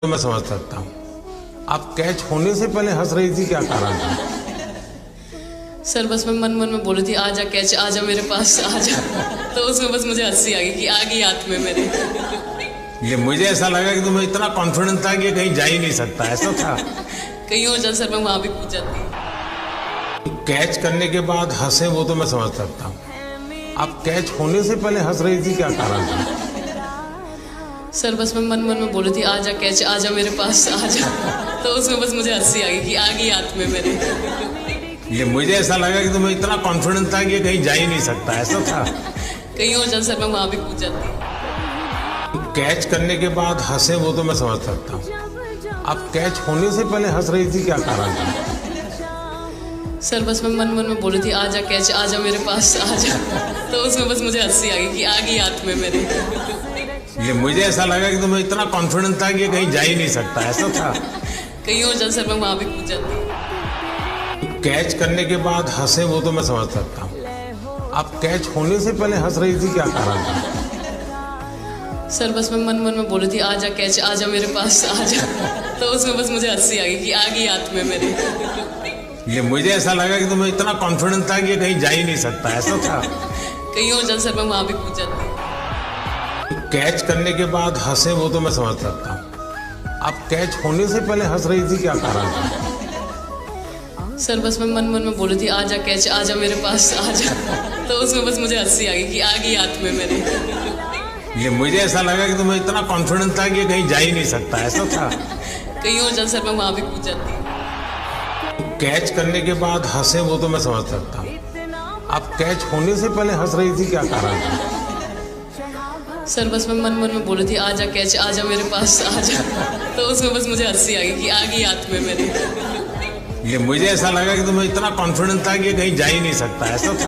तो मैं समझ सकता हूँ। आप कैच होने से पहले हंस रही थी, क्या कारण था? सर बस मैं मन मन में बोल रही थी आजा कैच आजा मेरे पास आजा। तो उसमें बस मुझे हंसी आ गई कि आ गई हाथ में मेरे। ये मुझे ऐसा लगा कि तुम्हें इतना कॉन्फिडेंस था कि ये कहीं जा ही नहीं सकता, ऐसा था? कहीं हो जाए सर मैं वहां भी पूछ जाती। कैच करने के बाद हंसे वो तो मैं समझ सकता हूँ। आप कैच होने से पहले हंस रही थी, क्या कारण था? सर बस मैं मन मन में बोल रही थी आजा कैच आजा मेरे पास आजा। तो उसमें बस मुझे हंसी आ गई कि आ गई हाथ में मेरे। ये मुझे ऐसा लगा कि तुम्हें इतना कॉन्फिडेंस था कि ये कहीं जा ही नहीं सकता, ऐसा था? कहीं हो जाए सर मैं वहां भी पूछ जाती। कैच करने के बाद हंसे वो तो मैं समझ सकता हूँ। आप कैच होने से पहले हंस रही थी, क्या कारण था? सर बस मैं मन मन में बोल रही थी आजा कैच आजा मेरे पास आजा। तो उसमें बस मुझे हंसी आ गई कि आ गई हाथ में मेरे। ये मुझे ऐसा लगा कि तुम्हें इतना कॉन्फिडेंस था कि ये कहीं जा ही नहीं सकता, ऐसा था? कहीं हो जाए सर मैं वहां भी पूछ जाती। कैच करने के बाद हंसे वो तो मैं समझ सकता हूँ। आप कैच होने से पहले हंस रही थी, क्या कारण था? सर बस मैं मन मन में बोल रही थी आजा कैच आजा मेरे पास आजा। तो उसमें बस मुझे हंसी आ गई कि आ गई हाथ में मेरे। ये मुझे ऐसा लगा कि तुम्हें इतना कॉन्फिडेंस था कि ये कहीं जा ही नहीं सकता, ऐसा था? कहीं हो जाए सर मैं वहां भी पूछ जाती। कैच करने के बाद हंसे वो तो मैं समझ सकता हूँ। आप कैच होने से पहले हंस रही थी, क्या कारण था? सर बस मैं मन मन में बोल रही थी आजा कैच आजा मेरे पास आजा। तो उसमें बस मुझे हंसी आ गई कि आ गई हाथ में मेरे। ये मुझे ऐसा लगा कि तुम्हें इतना कॉन्फिडेंस था कि ये कहीं जा ही नहीं सकता, ऐसा था? कहीं हो जाए सर मैं वहां भी पूछ जाती। कैच करने के बाद हंसे वो तो मैं समझ सकता हूँ। आप कैच होने से पहले हंस रही थी, क्या कारण था? सर बस मैं मन मन में बोल रही थी आजा कैच आजा मेरे पास आजा। तो उसमें बस मुझे हंसी आ गई कि आ गई हाथ में मेरे। ये मुझे ऐसा लगा कि तुम्हें इतना कॉन्फिडेंस था कि ये कहीं जा ही नहीं सकता, ऐसा था?